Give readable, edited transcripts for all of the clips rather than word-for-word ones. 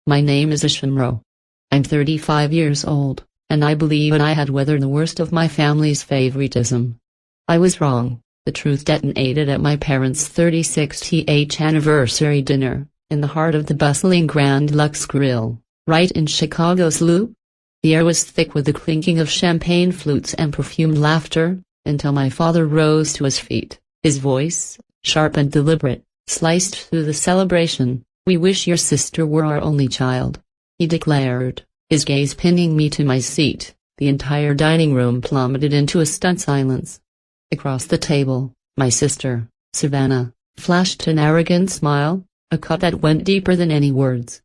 My name is Ishimro. I'm 35 years old, and I believe I had weathered the worst of my family's favoritism. I was wrong. The truth detonated at my parents' 36th anniversary dinner, in the heart of the bustling Grand Lux Grill, right in Chicago's Loop. The air was thick with the clinking of champagne flutes and perfumed laughter, until my father rose to his feet, his voice, sharp and deliberate, sliced through the celebration. "We wish your sister were our only child," he declared, his gaze pinning me to my seat. The entire dining room plummeted into a stunned silence. Across the table, my sister, Savannah, flashed an arrogant smile, a cut that went deeper than any words.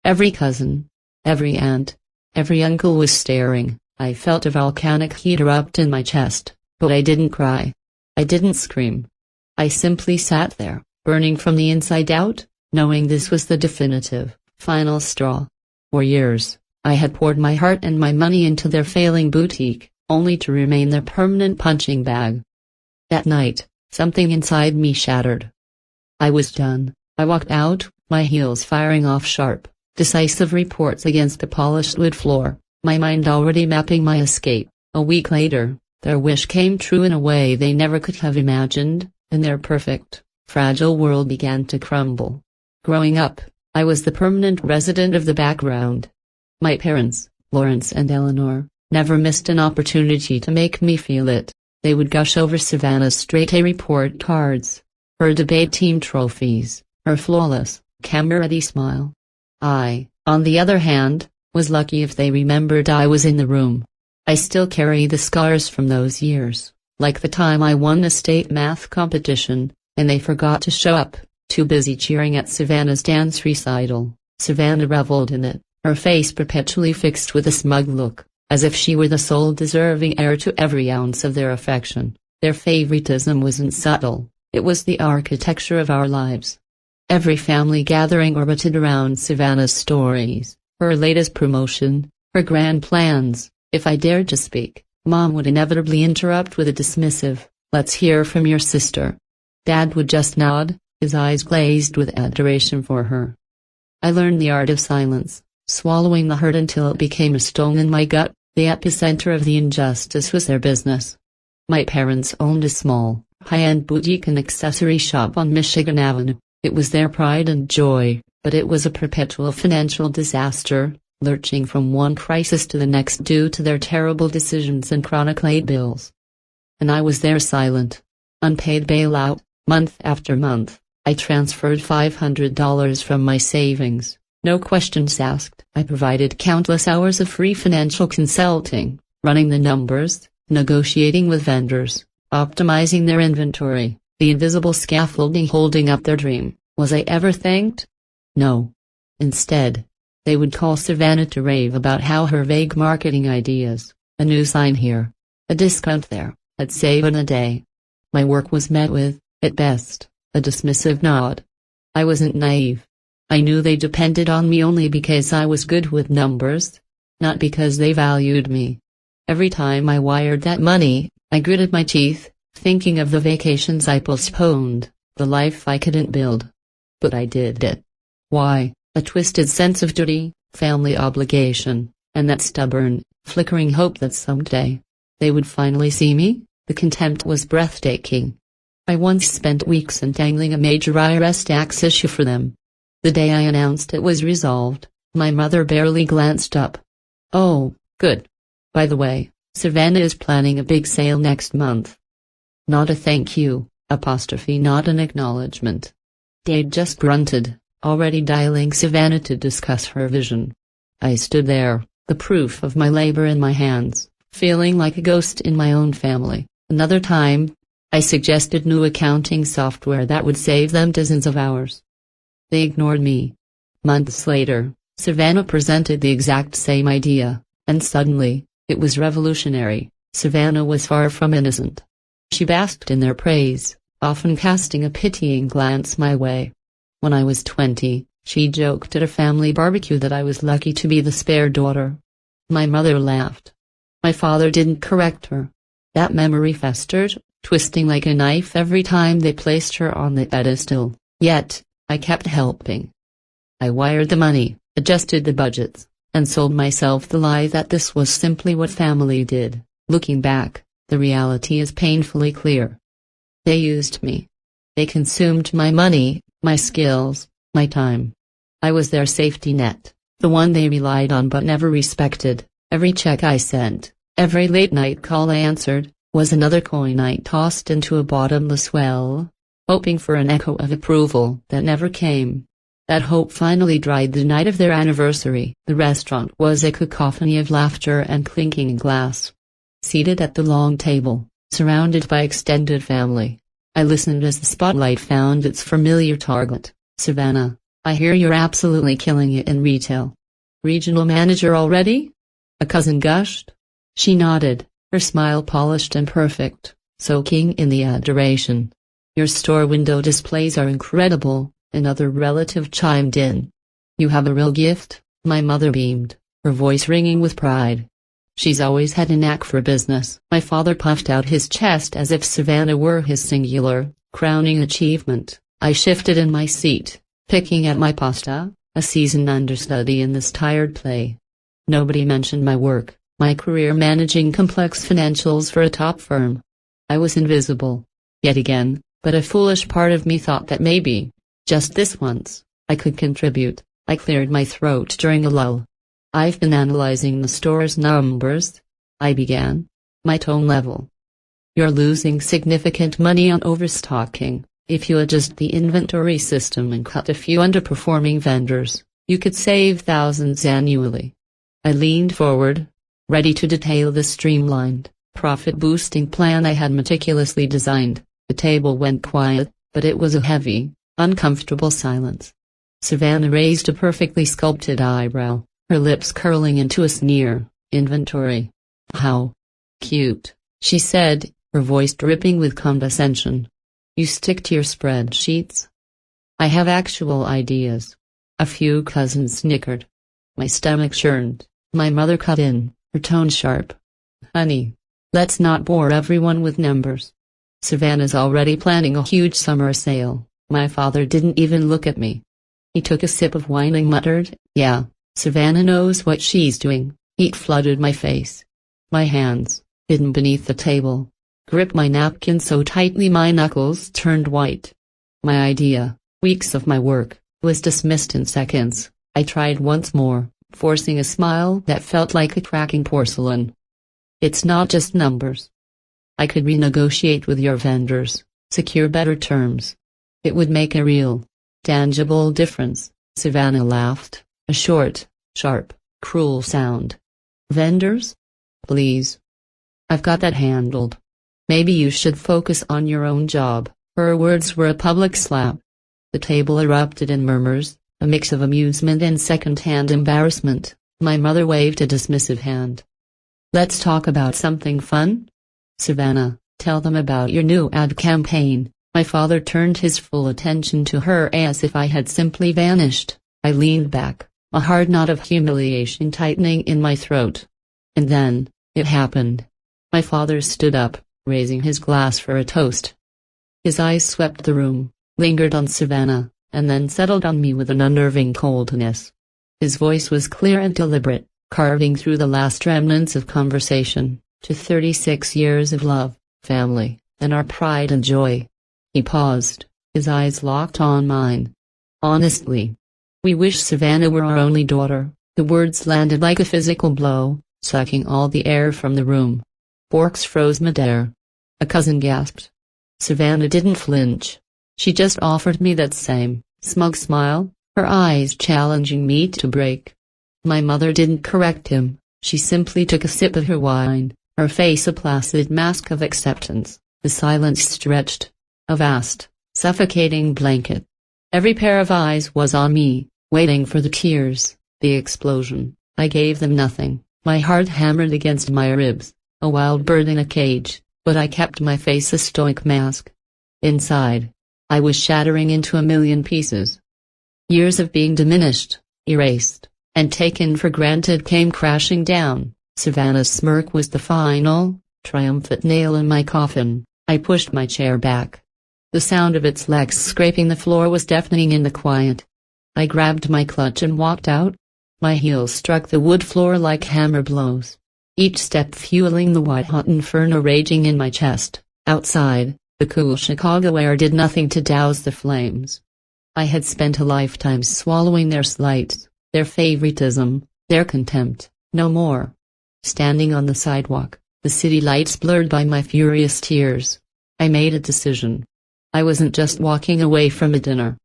Every cousin, every aunt, every uncle was staring. I felt a volcanic heat erupt in my chest, but I didn't cry. I didn't scream. I simply sat there, burning from the inside out, knowing this was the definitive, final straw. For years, I had poured my heart and my money into their failing boutique, only to remain their permanent punching bag. That night, something inside me shattered. I was done. I walked out, my heels firing off sharp, decisive reports against the polished wood floor, my mind already mapping my escape. A week later, their wish came true in a way they never could have imagined, and their perfect, fragile world began to crumble. Growing up, I was the permanent resident of the background. My parents, Lawrence and Eleanor, never missed an opportunity to make me feel it. They would gush over Savannah's straight-A report cards, her debate team trophies, her flawless, camera-ready smile. I, on the other hand, was lucky if they remembered I was in the room. I still carry the scars from those years, like the time I won a state math competition, and they forgot to show up, too busy cheering at Savannah's dance recital. Savannah reveled in it, her face perpetually fixed with a smug look, as if she were the sole deserving heir to every ounce of their affection. Their favoritism wasn't subtle, it was the architecture of our lives. Every family gathering orbited around Savannah's stories, her latest promotion, her grand plans. If I dared to speak, Mom would inevitably interrupt with a dismissive, "Let's hear from your sister." Dad would just nod, his eyes glazed with adoration for her. I learned the art of silence, swallowing the hurt until it became a stone in my gut. The epicenter of the injustice was their business. My parents owned a small, high-end boutique and accessory shop on Michigan Avenue. It was their pride and joy, but it was a perpetual financial disaster, lurching from one crisis to the next due to their terrible decisions and chronic late bills. And I was their silent, unpaid bailout. Month after month, I transferred $500 from my savings. No questions asked. I provided countless hours of free financial consulting, running the numbers, negotiating with vendors, optimizing their inventory, the invisible scaffolding holding up their dream. Was I ever thanked? No. Instead, they would call Savannah to rave about how her vague marketing ideas, a new sign here, a discount there, had saved a day. My work was met with, at best, a dismissive nod. I wasn't naive. I knew they depended on me only because I was good with numbers, not because they valued me. Every time I wired that money, I gritted my teeth, thinking of the vacations I postponed, the life I couldn't build. But I did it. Why? A twisted sense of duty, family obligation, and that stubborn, flickering hope that someday they would finally see me. The contempt was breathtaking. I once spent weeks untangling a major IRS tax issue for them. The day I announced it was resolved, my mother barely glanced up. "Oh, good. By the way, Savannah is planning a big sale next month." Not a thank you, not an acknowledgement. Dad just grunted, already dialing Savannah to discuss her vision. I stood there, the proof of my labor in my hands, feeling like a ghost in my own family. Another time, I suggested new accounting software that would save them dozens of hours. They ignored me. Months later, Savannah presented the exact same idea, and suddenly, it was revolutionary. Savannah was far from innocent. She basked in their praise, often casting a pitying glance my way. When I was 20, she joked at a family barbecue that I was lucky to be the spare daughter. My mother laughed. My father didn't correct her. That memory festered, twisting like a knife every time they placed her on the pedestal. Yet, I kept helping. I wired the money, adjusted the budgets, and sold myself the lie that this was simply what family did. Looking back, the reality is painfully clear. They used me. They consumed my money, my skills, my time. I was their safety net, the one they relied on but never respected. Every check I sent, every late-night call I answered, was another coin I tossed into a bottomless well, hoping for an echo of approval that never came. That hope finally dried the night of their anniversary. The restaurant was a cacophony of laughter and clinking glass. Seated at the long table, surrounded by extended family, I listened as the spotlight found its familiar target. "Savannah, I hear you're absolutely killing it in retail. Regional manager already?" a cousin gushed. She nodded, her smile polished and perfect, soaking in the adoration. "Your store window displays are incredible," another relative chimed in. "You have a real gift," my mother beamed, her voice ringing with pride. "She's always had a knack for business." My father puffed out his chest as if Savannah were his singular, crowning achievement. I shifted in my seat, picking at my pasta, a seasoned understudy in this tired play. Nobody mentioned my work, my career managing complex financials for a top firm. I was invisible. Yet again, but a foolish part of me thought that maybe, just this once, I could contribute. I cleared my throat during a lull. "I've been analyzing the store's numbers," I began, my tone level. "You're losing significant money on overstocking. If you adjust the inventory system and cut a few underperforming vendors, you could save thousands annually." I leaned forward, ready to detail the streamlined, profit-boosting plan I had meticulously designed. The table went quiet, but it was a heavy, uncomfortable silence. Savannah raised a perfectly sculpted eyebrow, her lips curling into a sneer. "Inventory? How cute," she said, her voice dripping with condescension. "You stick to your spreadsheets?" "I have actual ideas." A few cousins snickered. My stomach churned. My mother cut in, her tone sharp. "Honey, let's not bore everyone with numbers. Savannah's already planning a huge summer sale." My father didn't even look at me. He took a sip of wine and muttered, "Yeah, Savannah knows what she's doing." Heat flooded my face. My hands, hidden beneath the table, gripped my napkin so tightly my knuckles turned white. My idea, weeks of my work, was dismissed in seconds. I tried once more, forcing a smile that felt like a cracking porcelain. "It's not just numbers. I could renegotiate with your vendors, secure better terms. It would make a real, tangible difference." Savannah laughed, a short, sharp, cruel sound. "Vendors? Please. I've got that handled. Maybe you should focus on your own job." Her words were a public slap. The table erupted in murmurs, a mix of amusement and second-hand embarrassment. My mother waved a dismissive hand. "Let's talk about something fun. Savannah, tell them about your new ad campaign." My father turned his full attention to her as if I had simply vanished. I leaned back, a hard knot of humiliation tightening in my throat. And then, it happened. My father stood up, raising his glass for a toast. His eyes swept the room, lingered on Savannah, and then settled on me with an unnerving coldness. His voice was clear and deliberate, carving through the last remnants of conversation. "To 36 years of love, family, and our pride and joy." He paused, his eyes locked on mine. "Honestly, we wish Savannah were our only daughter." The words landed like a physical blow, sucking all the air from the room. Forks froze midair. A cousin gasped. Savannah didn't flinch. She just offered me that same, smug smile, her eyes challenging me to break. My mother didn't correct him, she simply took a sip of her wine, her face a placid mask of acceptance. The silence stretched. A vast, suffocating blanket. Every pair of eyes was on me, waiting for the tears, the explosion. I gave them nothing. My heart hammered against my ribs, a wild bird in a cage, but I kept my face a stoic mask. Inside, I was shattering into a million pieces. Years of being diminished, erased, and taken for granted came crashing down. Savannah's smirk was the final, triumphant nail in my coffin. I pushed my chair back. The sound of its legs scraping the floor was deafening in the quiet. I grabbed my clutch and walked out, My heels struck the wood floor like hammer blows, each step fueling the white-hot inferno raging in my chest. Outside, the cool Chicago air did nothing to douse the flames. I had spent a lifetime swallowing their slights, their favoritism, their contempt. No more. Standing on the sidewalk, the city lights blurred by my furious tears, I made a decision. I wasn't just walking away from a dinner.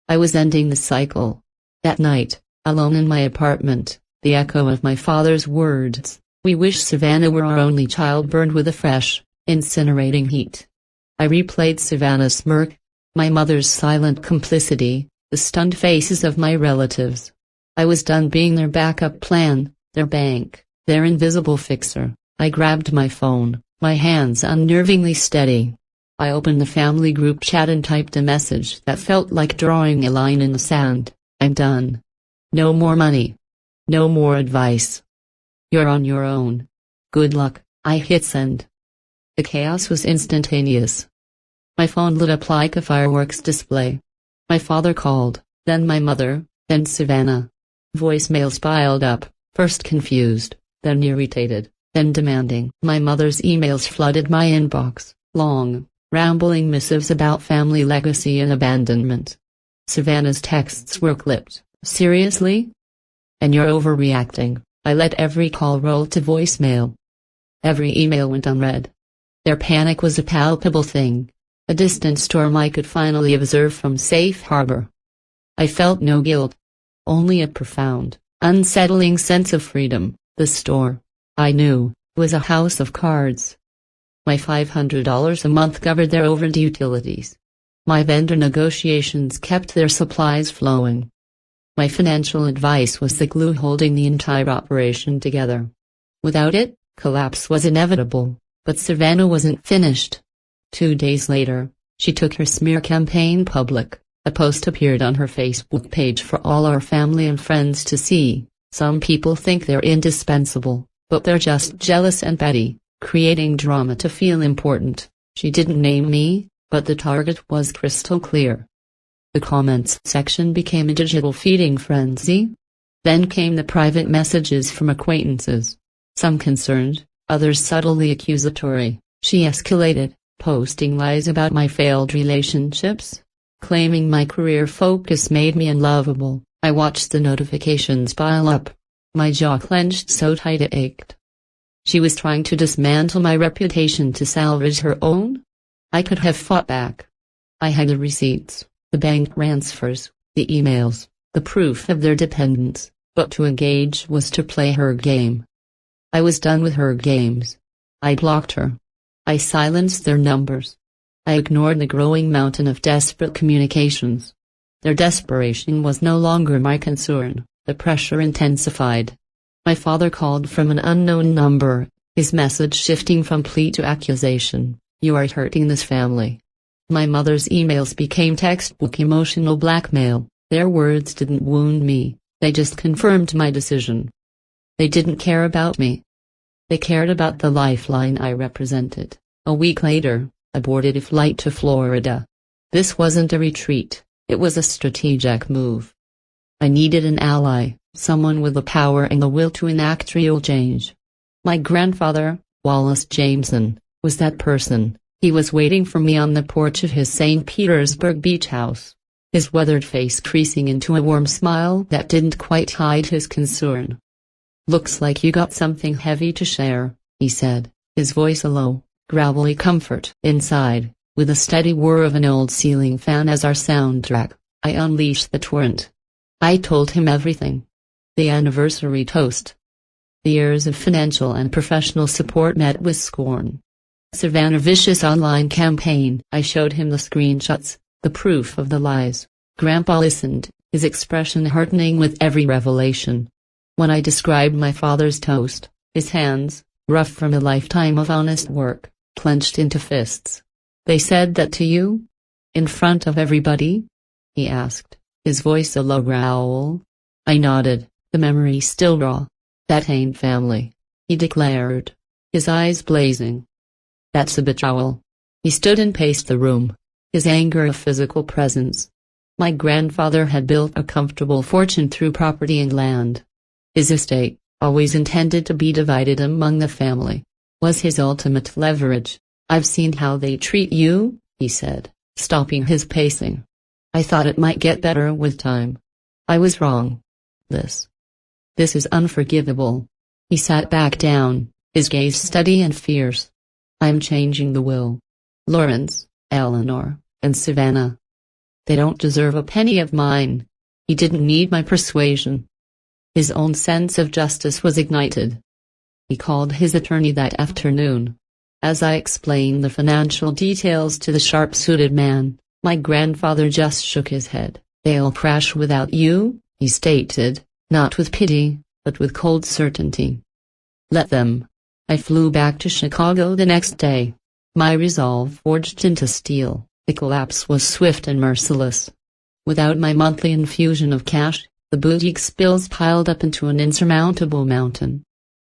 I was ending the cycle. That night, alone in my apartment, the echo of my father's words, "We wish Savannah were our only child," burned with a fresh, incinerating heat. I replayed Savannah's smirk, my mother's silent complicity, the stunned faces of my relatives. I was done being their backup plan, their bank, their invisible fixer. I grabbed my phone, my hands unnervingly steady. I opened the family group chat and typed a message that felt like drawing a line in the sand. I'm done. No more money. No more advice. You're on your own. Good luck. I hit send. The chaos was instantaneous. My phone lit up like a fireworks display. My father called, then my mother, then Savannah. Voicemails piled up, first confused, then irritated, then demanding. My mother's emails flooded my inbox, long, rambling missives about family legacy and abandonment. Savannah's texts were clipped. Seriously? And you're overreacting. I let every call roll to voicemail. Every email went unread. Their panic was a palpable thing, a distant storm I could finally observe from safe harbor. I felt no guilt, only a profound, unsettling sense of freedom. The store, I knew, was a house of cards. My $500 a month covered their overdue utilities. My vendor negotiations kept their supplies flowing. My financial advice was the glue holding the entire operation together. Without it, collapse was inevitable, but Savannah wasn't finished. 2 days later, she took her smear campaign public. A post appeared on her Facebook page for all our family and friends to see. Some people think they're indispensable, but they're just jealous and petty, creating drama to feel important. She didn't name me, but the target was crystal clear. The comments section became a digital feeding frenzy. Then came the private messages from acquaintances. Some concerned, others subtly accusatory. She escalated, posting lies about my failed relationships, claiming my career focus made me unlovable. I watched the notifications pile up. My jaw clenched so tight it ached. She was trying to dismantle my reputation to salvage her own? I could have fought back. I had the receipts, the bank transfers, the emails, the proof of their dependence, but to engage was to play her game. I was done with her games. I blocked her. I silenced their numbers. I ignored the growing mountain of desperate communications. Their desperation was no longer my concern. The pressure intensified. My father called from an unknown number, his message shifting from plea to accusation. You are hurting this family. My mother's emails became textbook emotional blackmail. Their words didn't wound me, they just confirmed my decision. They didn't care about me. They cared about the lifeline I represented. A week later, I boarded a flight to Florida. This wasn't a retreat, it was a strategic move. I needed an ally, someone with the power and the will to enact real change. My grandfather, Wallace Jameson, was that person. He was waiting for me on the porch of his St. Petersburg beach house, his weathered face creasing into a warm smile that didn't quite hide his concern. Looks like you got something heavy to share, he said, his voice a low, gravelly comfort. Inside, with a steady whir of an old ceiling fan as our soundtrack, I unleashed the torrent. I told him everything. The anniversary toast. The years of financial and professional support met with scorn. Savannah's vicious online campaign. I showed him the screenshots, the proof of the lies. Grandpa listened, his expression heartening with every revelation. When I described my father's toast, his hands, rough from a lifetime of honest work, clenched into fists. They said that to you? In front of everybody? He asked, his voice a low growl. I nodded, the memory still raw. That ain't family, he declared, his eyes blazing. That's a betrayal. He stood and paced the room, his anger a physical presence. My grandfather had built a comfortable fortune through property and land, His estate, always intended to be divided among the family, was his ultimate leverage. "I've seen how they treat you," he said, stopping his pacing. "I thought it might get better with time. I was wrong. This is unforgivable." He sat back down, his gaze steady and fierce. "I'm changing the will. Lawrence, Eleanor, and Savannah. They don't deserve a penny of mine." He didn't need my persuasion. His own sense of justice was ignited. He called his attorney that afternoon. As I explained the financial details to the sharp-suited man, my grandfather just shook his head. "They'll crash without you," he stated, not with pity, but with cold certainty. "Let them." I flew back to Chicago the next day, my resolve forged into steel. The collapse was swift and merciless. Without my monthly infusion of cash, the boutique's bills piled up into an insurmountable mountain.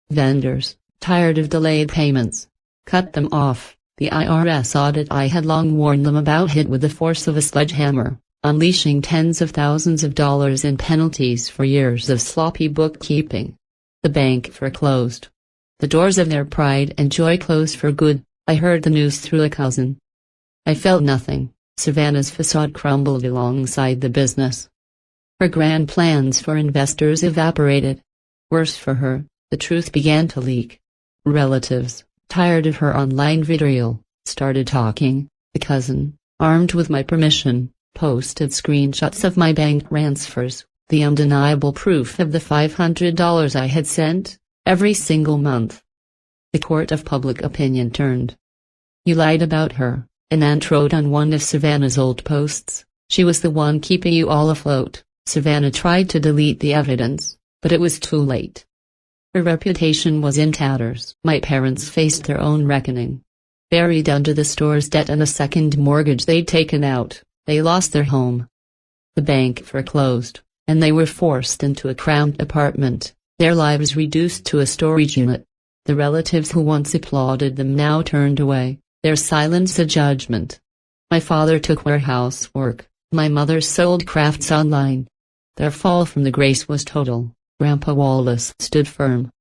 Vendors, tired of delayed payments, cut them off. The IRS audit I had long warned them about hit with the force of a sledgehammer, unleashing tens of thousands of dollars in penalties for years of sloppy bookkeeping. The bank foreclosed. The doors of their pride and joy closed for good. I heard the news through a cousin. I felt nothing. Savannah's facade crumbled alongside the business. Her grand plans for investors evaporated. Worse for her, the truth began to leak. Relatives, tired of her online vitriol, started talking. The cousin, armed with my permission, posted screenshots of my bank transfers, the undeniable proof of the $500 I had sent, every single month. The court of public opinion turned. "You lied about her," an aunt wrote on one of Savannah's old posts. "She was the one keeping you all afloat." Savannah tried to delete the evidence, but it was too late. Her reputation was in tatters. My parents faced their own reckoning. Buried under the store's debt and a second mortgage they'd taken out, they lost their home. The bank foreclosed, and they were forced into a cramped apartment, their lives reduced to a storage unit. The relatives who once applauded them now turned away, their silence a judgment. My father took warehouse work, my mother sold crafts online. Their fall from the grace was total. Grandpa Wallace stood firm.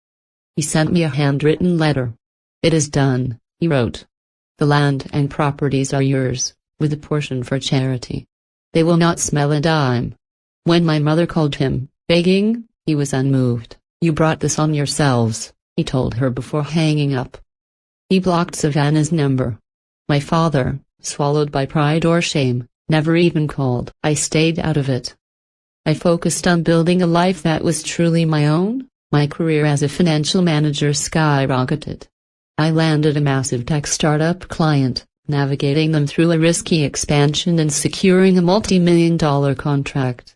He sent me a handwritten letter. "It is done," he wrote. "The land and properties are yours, with a portion for charity. They will not smell a dime." When my mother called him, begging, he was unmoved. "You brought this on yourselves," he told her before hanging up. He blocked Savannah's number. My father, swallowed by pride or shame, never even called. I stayed out of it. I focused on building a life that was truly my own. My career as a financial manager skyrocketed. I landed a massive tech startup client, navigating them through a risky expansion and securing a multi-million-dollar contract.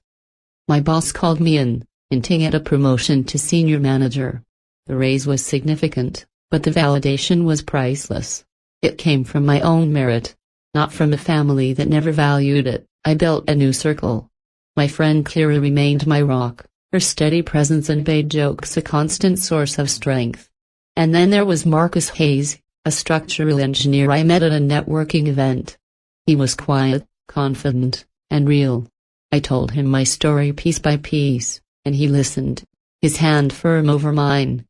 My boss called me in, hinting at a promotion to senior manager. The raise was significant, but the validation was priceless. It came from my own merit, not from a family that never valued it. I built a new circle. My friend Kira remained my rock, her steady presence and bad jokes a constant source of strength. And then there was Marcus Hayes, a structural engineer I met at a networking event. He was quiet, confident, and real. I told him my story piece by piece, and he listened, his hand firm over mine.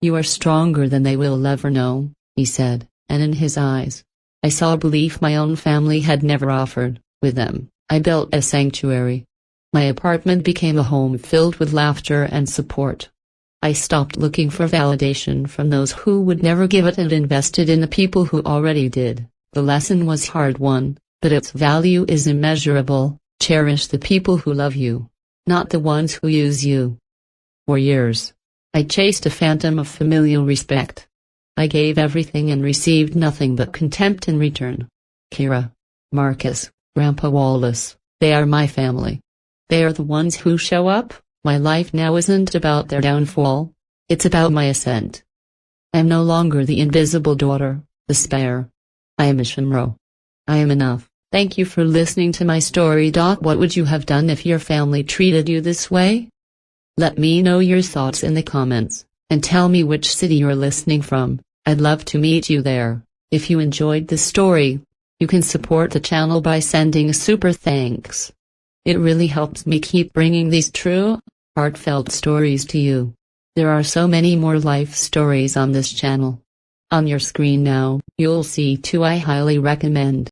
"You are stronger than they will ever know," he said, and in his eyes, I saw belief my own family had never offered. With them, I built a sanctuary. My apartment became a home filled with laughter and support. I stopped looking for validation from those who would never give it and invested in the people who already did. The lesson was hard won, but its value is immeasurable. Cherish the people who love you, not the ones who use you. For years, I chased a phantom of familial respect. I gave everything and received nothing but contempt in return. Kira, Marcus, Grandpa Wallace, they are my family. They are the ones who show up. My life now isn't about their downfall, it's about my ascent. I am no longer the invisible daughter, the spare. I am a Shimro. I am enough. Thank you for listening to my story. What would you have done if your family treated you this way? Let me know your thoughts in the comments, and tell me which city you're listening from. I'd love to meet you there. If you enjoyed this story, you can support the channel by sending a super thanks. It really helps me keep bringing these true, heartfelt stories to you. There are so many more life stories on this channel. On your screen now, you'll see two I highly recommend.